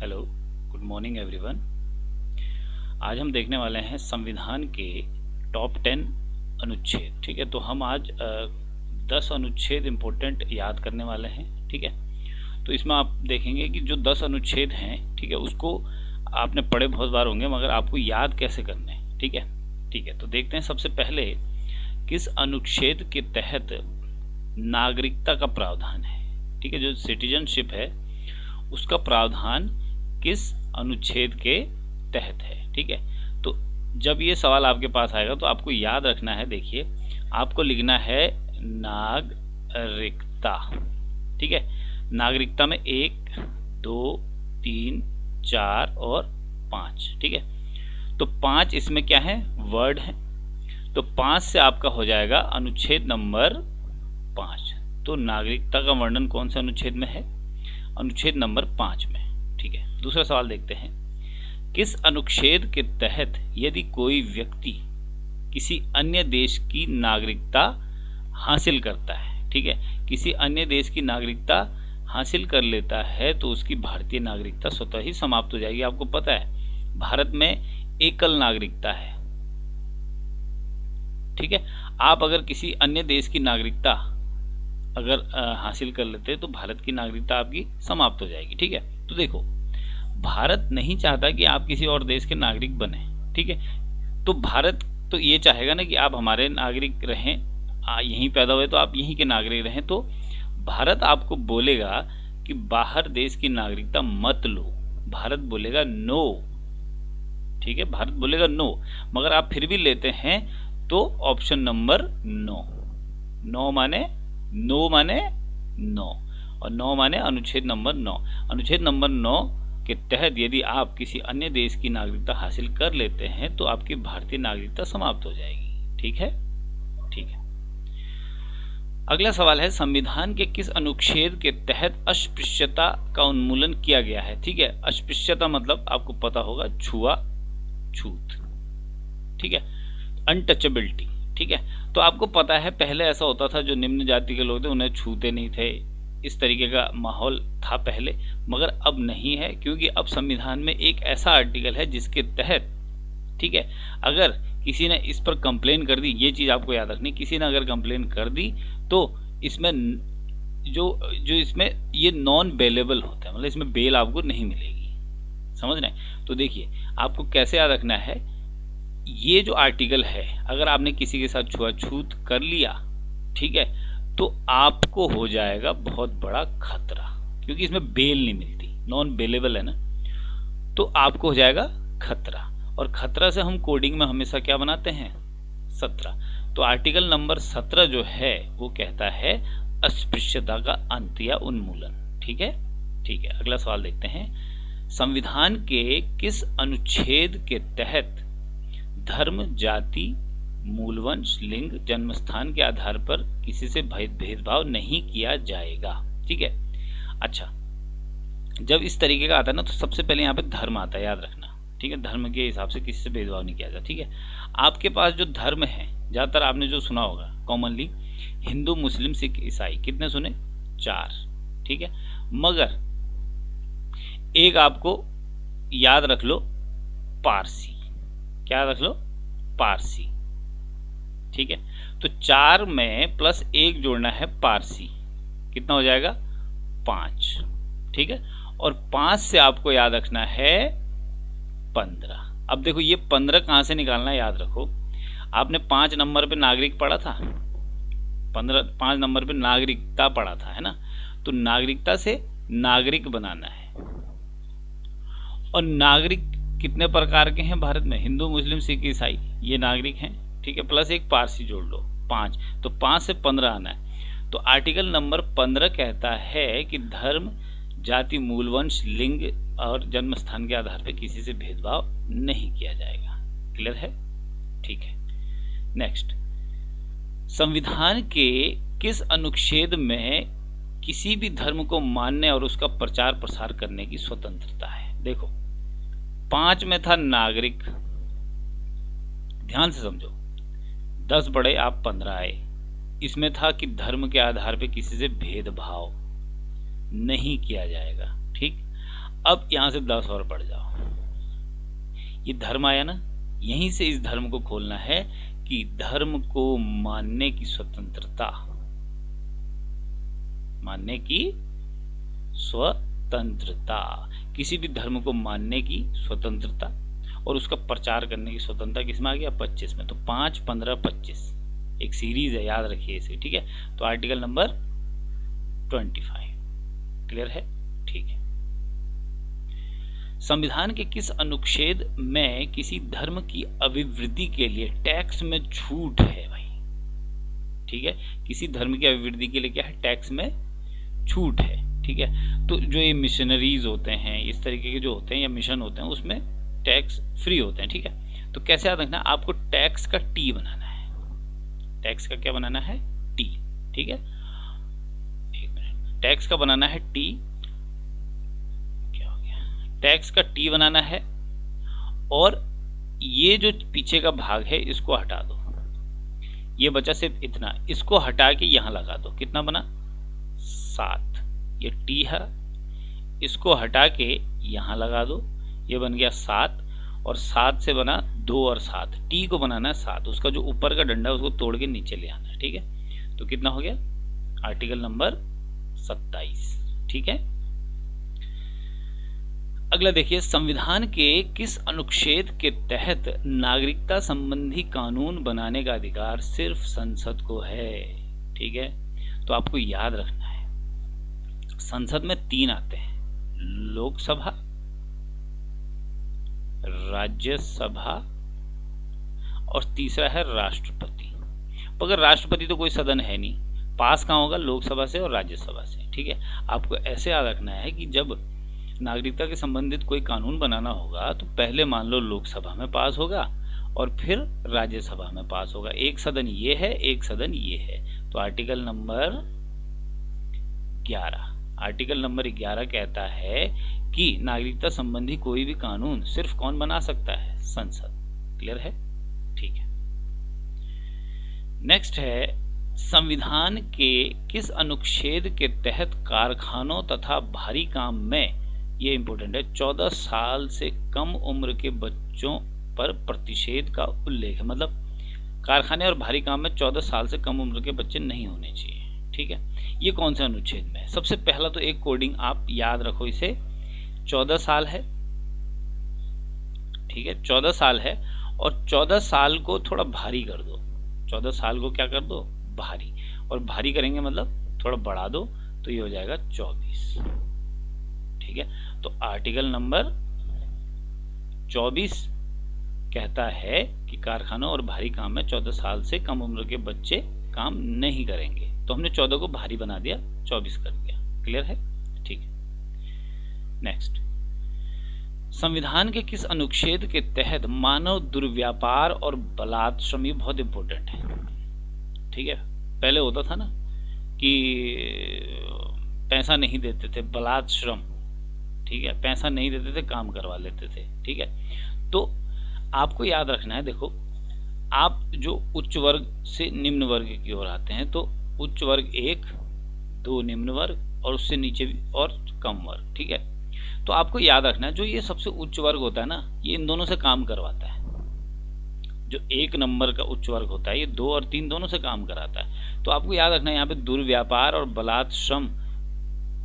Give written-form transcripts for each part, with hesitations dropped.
Hello, good morning everyone. आज हम देखने वाले हैं संविधान के टॉप 10 अनुच्छेद। ठीक है, तो हम आज 10 अनुच्छेद इम्पोर्टेंट याद करने वाले हैं। ठीक है, तो इसमें आप देखेंगे कि जो 10 अनुच्छेद हैं, ठीक है, उसको आपने पढ़े बहुत बार होंगे, मगर आपको याद कैसे करने हैं। ठीक है, तो देखते हैं सबसे पहले किस अनुच्छेद के तहत नागरिकता का प्रावधान है। ठीक है, जो सिटीजनशिप है उसका प्रावधान किस अनुच्छेद के तहत है। ठीक है, तो जब ये सवाल आपके पास आएगा तो आपको याद रखना है, देखिए आपको लिखना है नागरिकता। ठीक है, नागरिकता में 1, 2, 3, 4 और 5। ठीक है, तो 5 इसमें क्या है, वर्ड है, तो 5 से आपका हो जाएगा अनुच्छेद नंबर 5। तो नागरिकता का वर्णन कौन से अनुच्छेद में है, अनुच्छेद नंबर 5 में। ठीक है, दूसरा सवाल देखते हैं, किस अनुच्छेद के तहत यदि कोई व्यक्ति किसी अन्य देश की नागरिकता हासिल करता है, ठीक है, किसी अन्य देश की नागरिकता हासिल कर लेता है तो उसकी भारतीय नागरिकता स्वतः ही समाप्त हो जाएगी। आपको पता है भारत में एकल नागरिकता है। ठीक है, आप अगर किसी अन्य देश की नागरिकता अगर हासिल कर लेते हैं तो भारत की नागरिकता आपकी समाप्त हो जाएगी। ठीक है, तो देखो भारत नहीं चाहता कि आप किसी और देश के नागरिक बने। ठीक है, तो भारत तो ये चाहेगा ना कि आप हमारे नागरिक रहें, यहीं पैदा हुए तो आप यहीं के नागरिक रहें। तो भारत आपको बोलेगा कि बाहर देश की नागरिकता मत लो, भारत बोलेगा नो। ठीक है, भारत बोलेगा नो, मगर आप फिर भी लेते हैं तो ऑप्शन नंबर 9। नो माने नो माने नो, और नो माने अनुच्छेद नंबर 9। अनुच्छेद नंबर 9 के तहत यदि आप किसी अन्य देश की नागरिकता हासिल कर लेते हैं तो आपकी भारतीय नागरिकता समाप्त हो जाएगी। ठीक है, अगला सवाल है, संविधान के किस अनुच्छेद के तहत अस्पृश्यता का उन्मूलन किया गया है। ठीक है, अस्पृश्यता मतलब आपको पता होगा छूआछूत। ठीक है, अनटचेबिलिटी। ठीक है, तो आपको पता है पहले ऐसा होता था, जो निम्न जाति के लोग थे उन्हें छूते नहीं थे, इस तरीके का माहौल था पहले, मगर अब नहीं है, क्योंकि अब संविधान में एक ऐसा आर्टिकल है जिसके तहत, ठीक है, अगर किसी ने इस पर कंप्लेन कर दी, ये चीज आपको याद रखनी, किसी ने अगर कंप्लेन कर दी तो इसमें जो इसमें ये नॉन बेलेबल होता है, मतलब इसमें बेल आपको नहीं मिलेगी। समझ रहे हैं? तो देखिए आपको कैसे याद रखना है, ये जो आर्टिकल है अगर आपने किसी के साथ छुआछूत कर लिया, ठीक है, तो आपको हो जाएगा बहुत बड़ा खतरा, क्योंकि इसमें बेल नहीं मिलती, नॉन बेलेबल है ना, तो आपको हो जाएगा खतरा। और खतरा से हम कोडिंग में हमेशा क्या बनाते हैं, 17। तो आर्टिकल नंबर 17 जो है वो कहता है अस्पृश्यता का अंत या उन्मूलन। ठीक है, अगला सवाल देखते हैं, संविधान के किस अनुच्छेद के तहत धर्म, जाति, मूलवंश, लिंग, जन्मस्थान के आधार पर किसी से भेदभाव नहीं किया जाएगा। ठीक है, अच्छा, जब इस तरीके का आता है ना तो सबसे पहले यहाँ पे धर्म आता है, याद रखना। ठीक है, धर्म के हिसाब से किसी से भेदभाव नहीं किया जाता। ठीक है, आपके पास जो धर्म है, ज्यादातर आपने जो सुना होगा कॉमनली, हिंदू, मुस्लिम, सिख, ईसाई, कितने सुने, 4। ठीक है, मगर एक आपको याद रख लो, पारसी। क्या रख लो, पारसी। ठीक है, तो 4 में प्लस 1 जोड़ना है पारसी, कितना हो जाएगा, 5। ठीक है, और 5 से आपको याद रखना है 15। अब देखो ये 15 कहां से निकालना है, याद रखो, आपने 5 नंबर पे नागरिक पढ़ा था, 5 नंबर पे नागरिकता पढ़ा था, है ना, तो नागरिकता से नागरिक बनाना है। और नागरिक कितने प्रकार के हैं भारत में, हिंदू, मुस्लिम, सिख, ईसाई, ये नागरिक हैं। ठीक है, प्लस एक पारसी जोड़ लो, 5, तो 5 से 15 आना है। तो आर्टिकल नंबर 15 कहता है कि धर्म, जाति, मूलवंश, लिंग और जन्म स्थान के आधार पर किसी से भेदभाव नहीं किया जाएगा। क्लियर है? ठीक है, नेक्स्ट, संविधान के किस अनुच्छेद में किसी भी धर्म को मानने और उसका प्रचार प्रसार करने की स्वतंत्रता है। देखो 5 में था नागरिक, ध्यान से समझो, 10 बढ़े आप 15 आए, इसमें था कि धर्म के आधार पे किसी से भेदभाव नहीं किया जाएगा। ठीक, अब यहां से 10 और बढ़ जाओ, ये धर्म आया ना, यहीं से इस धर्म को खोलना है कि धर्म को मानने की स्वतंत्रता, मानने की स्वतंत्रता, किसी भी धर्म को मानने की स्वतंत्रता और उसका प्रचार करने की स्वतंत्रता किसमें आ गया? 25 में। तो 5, 15, 25 एक सीरीज है, याद रखिए इसे, ठीक है। तो आर्टिकल नंबर 25 क्लियर है? ठीक है। संविधान के किस अनुच्छेद में किसी धर्म की अभिवृद्धि के लिए टैक्स में छूट है भाई? ठीक है, किसी धर्म की अभिवृद्धि के लिए क्या है? टैक्स में छूट है, ठीक है। तो जो ये मिशनरीज होते हैं, इस तरीके के जो होते हैं या मिशन होते हैं, उसमें टैक्स फ्री होते हैं, ठीक है। तो कैसे याद रखना, आपको टैक्स का टी बनाना है, टैक्स का क्या बनाना है? टी, ठीक है। एक मिनट, टैक्स का बनाना है टी, क्या हो गया? टैक्स का टी बनाना है, और ये जो पीछे का भाग है इसको हटा दो, ये बचा सिर्फ इतना, इसको हटा के यहां लगा दो, कितना बना? 7, ये टी है, इसको हटा के यहां लगा दो, ये बन गया 7, और 7 से बना 2 और 7, टी को बनाना है 7, उसका जो ऊपर का डंडा है उसको तोड़ के नीचे ले आना है, ठीक है। तो कितना हो गया? आर्टिकल नंबर 27, ठीक है। अगला देखिए, संविधान के किस अनुच्छेद के तहत नागरिकता संबंधी कानून बनाने का अधिकार सिर्फ संसद को है? ठीक है, तो आपको याद रखना है, संसद में 3 आते हैं, लोकसभा, राज्यसभा और तीसरा है राष्ट्रपति। मगर राष्ट्रपति तो कोई सदन है नहीं, पास कहाँ होगा? लोकसभा से और राज्यसभा से, ठीक है। आपको ऐसे याद रखना है कि जब नागरिकता के संबंधित कोई कानून बनाना होगा तो पहले मान लो लोकसभा में पास होगा और फिर राज्यसभा में पास होगा। एक सदन ये है, एक सदन ये है। तो आर्टिकल नंबर 11, आर्टिकल नंबर 11 कहता है कि नागरिकता संबंधी कोई भी कानून सिर्फ कौन बना सकता है? संसद। क्लियर है? ठीक है। नेक्स्ट है, संविधान के किस अनुच्छेद के तहत कारखानों तथा भारी काम में, ये इंपॉर्टेंट है, 14 साल से कम उम्र के बच्चों पर प्रतिषेध का उल्लेख है? मतलब कारखाने और भारी काम में 14 साल से कम उम्र के बच्चे नहीं होने चाहिए, ठीक है। ये कौन से अनुच्छेद में है? सबसे पहला तो एक कोडिंग आप याद रखो, इसे 14 साल है, ठीक है, 14 साल है, और 14 साल को थोड़ा भारी कर दो, 14 साल को क्या कर दो? भारी, और भारी करेंगे मतलब थोड़ा बढ़ा दो, तो ये हो जाएगा 24, ठीक है। तो आर्टिकल नंबर 24 कहता है कि कारखानों और भारी काम में 14 साल से कम उम्र के बच्चे काम नहीं करेंगे। तो हमने 14 को भारी बना दिया, 24 कर दिया। क्लियर है? ठीक है। नेक्स्ट, संविधान के किस अनुच्छेद के तहत मानव दुर्व्यापार और बलात्श्रम, ये बहुत इंपॉर्टेंट है, ठीक है। पहले होता था ना कि पैसा नहीं देते थे, बलात्श्रम, ठीक है, पैसा नहीं देते थे, काम करवा लेते थे, ठीक है। तो आपको याद रखना है, देखो आप जो उच्च वर्ग से निम्न वर्ग की ओर आते हैं, तो उच्च वर्ग 1, 2 निम्न वर्ग और उससे नीचे भी और कम वर्ग, ठीक है। तो आपको याद रखना है, जो ये सबसे उच्च वर्ग होता है ना, ये इन दोनों से काम करवाता है। जो 1 नंबर का उच्च वर्ग होता है, ये 2 और 3 दोनों से काम कराता है। तो आपको याद रखना है, यहाँ पे दुर्व्यापार और बलात्श्रम,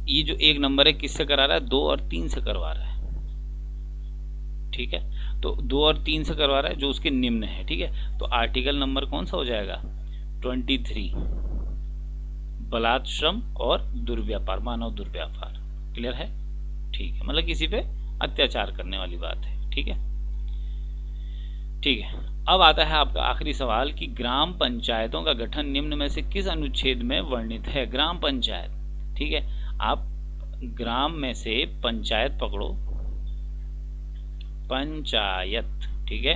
ये जो 1 नंबर है किससे करा रहा है? 2 और 3 से करवा रहा है, ठीक है। तो 2 और 3 से करवा रहा है, जो उसके निम्न है, ठीक है। तो आर्टिकल नंबर कौन सा हो जाएगा? 23, बलात्श्रम और दुर्व्यापार, मानव दुर्व्यापार। क्लियर है? ठीक है, मतलब किसी पे अत्याचार करने वाली बात है, ठीक है। ठीक है, अब आता है आपका आखिरी सवाल कि ग्राम पंचायतों का गठन निम्न में से किस अनुच्छेद में वर्णित है? ग्राम पंचायत, ठीक है। आप ग्राम में से पंचायत पकड़ो, पंचायत, ठीक है।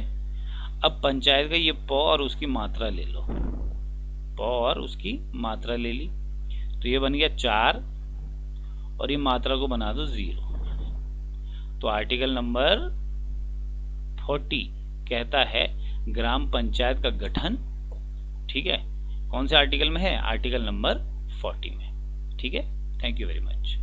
अब पंचायत का ये प और उसकी मात्रा ले लो, प और उसकी मात्रा ले ली, तो ये बन गया 4 और ये मात्रा को बना दो 0। तो आर्टिकल नंबर 40 कहता है ग्राम पंचायत का गठन, ठीक है, कौन से आर्टिकल में है? आर्टिकल नंबर 40 में, ठीक है। Thank you very much.